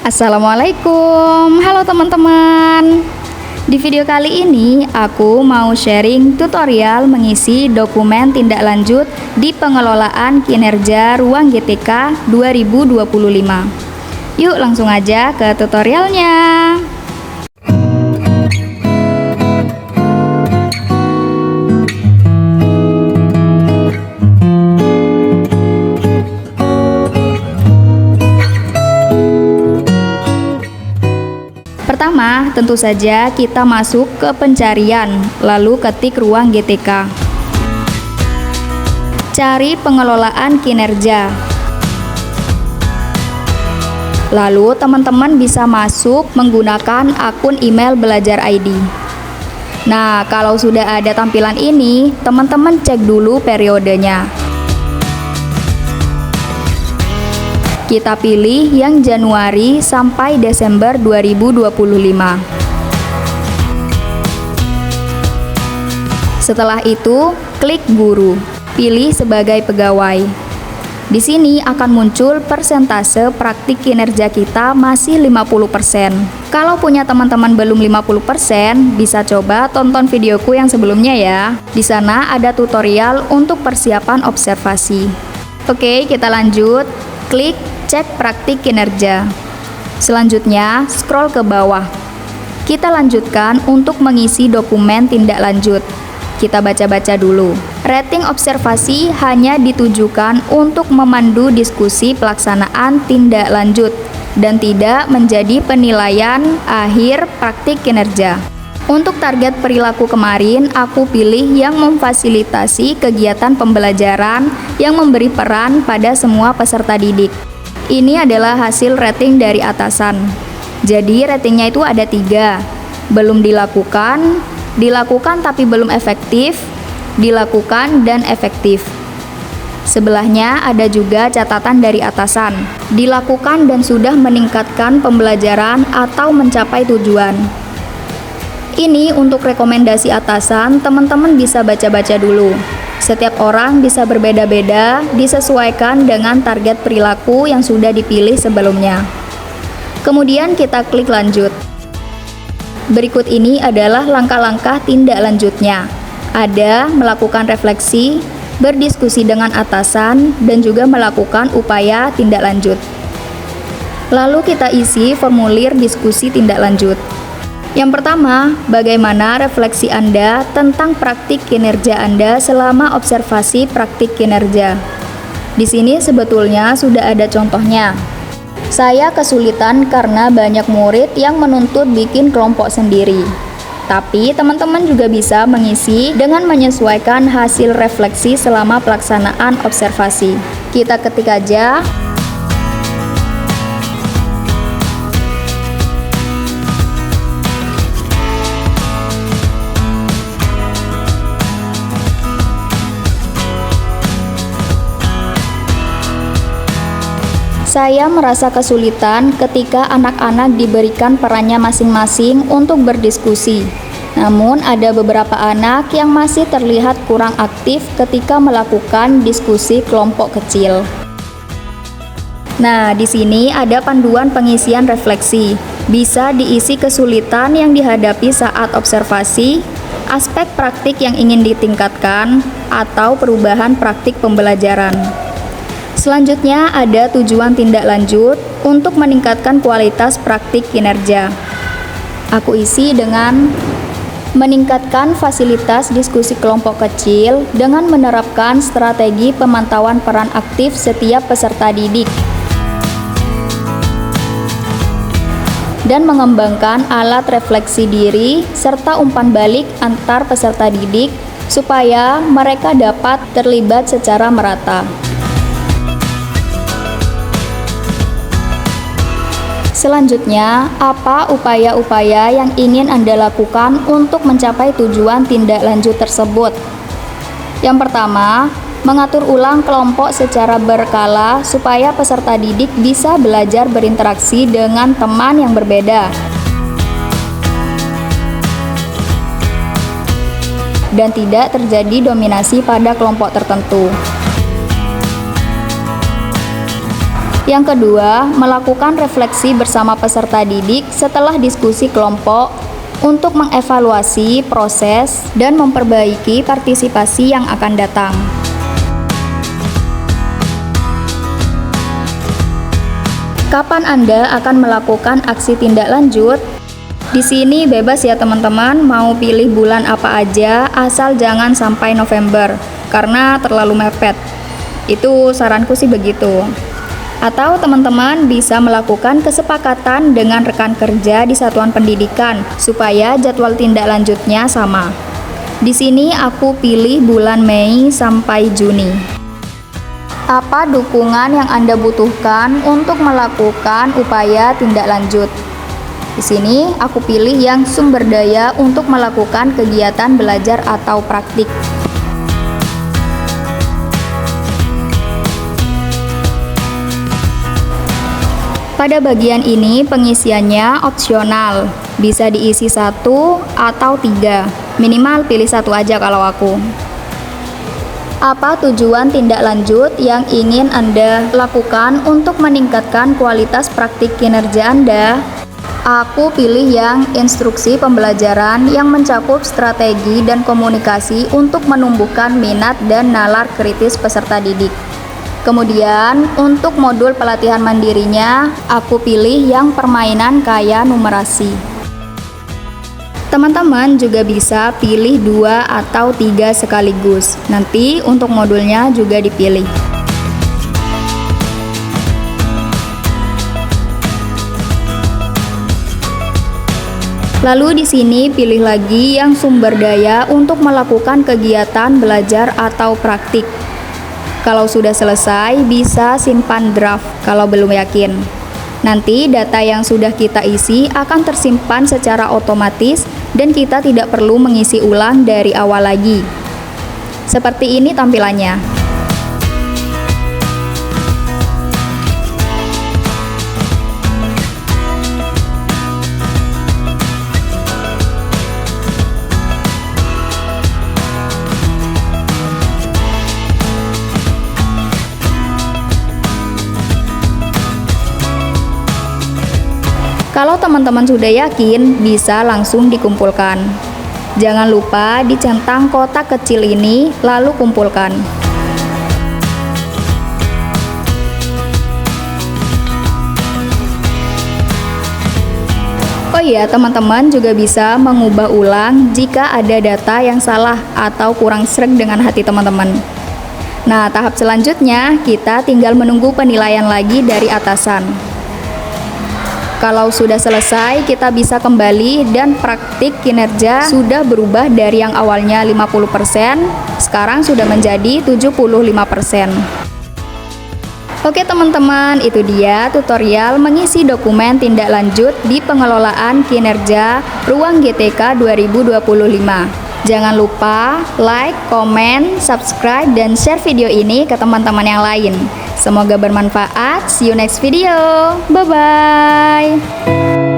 Assalamualaikum, halo teman-teman. Di video kali ini aku mau sharing tutorial mengisi dokumen tindak lanjut di pengelolaan kinerja ruang GTK 2025. Yuk langsung aja ke tutorialnya. Pertama, tentu saja kita masuk ke pencarian, lalu ketik ruang GTK. Cari pengelolaan kinerja. Lalu teman-teman bisa masuk menggunakan akun email Belajar ID. Nah, kalau sudah ada tampilan ini, teman-teman cek dulu periodenya. Kita pilih yang Januari sampai Desember 2025. Setelah itu, klik guru. Pilih sebagai pegawai. Di sini akan muncul persentase praktik kinerja kita masih 50%. Kalau punya teman-teman belum 50%, bisa coba tonton videoku yang sebelumnya ya. Di sana ada tutorial untuk persiapan observasi. Oke, kita lanjut. Klik cek praktik kinerja. Selanjutnya, scroll ke bawah. Kita lanjutkan untuk mengisi dokumen tindak lanjut. Kita baca-baca dulu. Rating observasi hanya ditujukan untuk memandu diskusi pelaksanaan tindak lanjut dan tidak menjadi penilaian akhir praktik kinerja. Untuk target perilaku kemarin, aku pilih yang memfasilitasi kegiatan pembelajaran yang memberi peran pada semua peserta didik. Ini adalah hasil rating dari atasan. Jadi ratingnya itu ada 3. Belum dilakukan, dilakukan tapi belum efektif, dilakukan dan efektif. Sebelahnya ada juga catatan dari atasan. Dilakukan dan sudah meningkatkan pembelajaran atau mencapai tujuan. Ini untuk rekomendasi atasan, teman-teman bisa baca-baca dulu. Setiap orang bisa berbeda-beda, disesuaikan dengan target perilaku yang sudah dipilih sebelumnya. Kemudian kita klik lanjut. Berikut ini adalah langkah-langkah tindak lanjutnya. Ada melakukan refleksi, berdiskusi dengan atasan, dan juga melakukan upaya tindak lanjut. Lalu kita isi formulir diskusi tindak lanjut. Yang pertama, bagaimana refleksi Anda tentang praktik kinerja Anda selama observasi praktik kinerja? Di sini sebetulnya sudah ada contohnya. Saya kesulitan karena banyak murid yang menuntut bikin kelompok sendiri. Tapi teman-teman juga bisa mengisi dengan menyesuaikan hasil refleksi selama pelaksanaan observasi. Kita ketik aja. Saya merasa kesulitan ketika anak-anak diberikan perannya masing-masing untuk berdiskusi. Namun ada beberapa anak yang masih terlihat kurang aktif ketika melakukan diskusi kelompok kecil. Nah, di sini ada panduan pengisian refleksi. Bisa diisi kesulitan yang dihadapi saat observasi, aspek praktik yang ingin ditingkatkan, atau perubahan praktik pembelajaran. Selanjutnya ada tujuan tindak lanjut untuk meningkatkan kualitas praktik kinerja. Aku isi dengan meningkatkan fasilitas diskusi kelompok kecil dengan menerapkan strategi pemantauan peran aktif setiap peserta didik dan mengembangkan alat refleksi diri serta umpan balik antar peserta didik supaya mereka dapat terlibat secara merata. Selanjutnya, apa upaya-upaya yang ingin Anda lakukan untuk mencapai tujuan tindak lanjut tersebut? Yang pertama, mengatur ulang kelompok secara berkala supaya peserta didik bisa belajar berinteraksi dengan teman yang berbeda dan tidak terjadi dominasi pada kelompok tertentu. Yang kedua, melakukan refleksi bersama peserta didik setelah diskusi kelompok untuk mengevaluasi proses dan memperbaiki partisipasi yang akan datang. Kapan Anda akan melakukan aksi tindak lanjut? Di sini bebas ya teman-teman, mau pilih bulan apa aja, asal jangan sampai November, karena terlalu mepet. Itu saranku sih begitu. Atau teman-teman bisa melakukan kesepakatan dengan rekan kerja di satuan pendidikan, supaya jadwal tindak lanjutnya sama. Di sini aku pilih bulan Mei sampai Juni. Apa dukungan yang Anda butuhkan untuk melakukan upaya tindak lanjut? Di sini aku pilih yang sumber daya untuk melakukan kegiatan belajar atau praktik. Pada bagian ini pengisiannya opsional, bisa diisi 1 atau 3, minimal pilih 1 aja kalau aku. Apa tujuan tindak lanjut yang ingin Anda lakukan untuk meningkatkan kualitas praktik kinerja Anda? Aku pilih yang instruksi pembelajaran yang mencakup strategi dan komunikasi untuk menumbuhkan minat dan nalar kritis peserta didik. Kemudian, untuk modul pelatihan mandirinya, aku pilih yang permainan kaya numerasi. Teman-teman juga bisa pilih 2 atau 3 sekaligus. Nanti untuk modulnya juga dipilih. Lalu di sini pilih lagi yang sumber daya untuk melakukan kegiatan belajar atau praktik. Kalau sudah selesai, bisa simpan draft kalau belum yakin. Nanti data yang sudah kita isi akan tersimpan secara otomatis dan kita tidak perlu mengisi ulang dari awal lagi. Seperti ini tampilannya. Kalau teman-teman sudah yakin, bisa langsung dikumpulkan. Jangan lupa dicentang kotak kecil ini, lalu kumpulkan. Oh iya, teman-teman juga bisa mengubah ulang jika ada data yang salah atau kurang sreg dengan hati teman-teman. Nah, tahap selanjutnya kita tinggal menunggu penilaian lagi dari atasan. Kalau sudah selesai, kita bisa kembali dan praktik kinerja sudah berubah dari yang awalnya 50%, sekarang sudah menjadi 75%. Oke teman-teman, itu dia tutorial mengisi dokumen tindak lanjut di pengelolaan kinerja Ruang GTK 2025. Jangan lupa like, komen, subscribe, dan share video ini ke teman-teman yang lain. Semoga bermanfaat. See you next video. Bye-bye.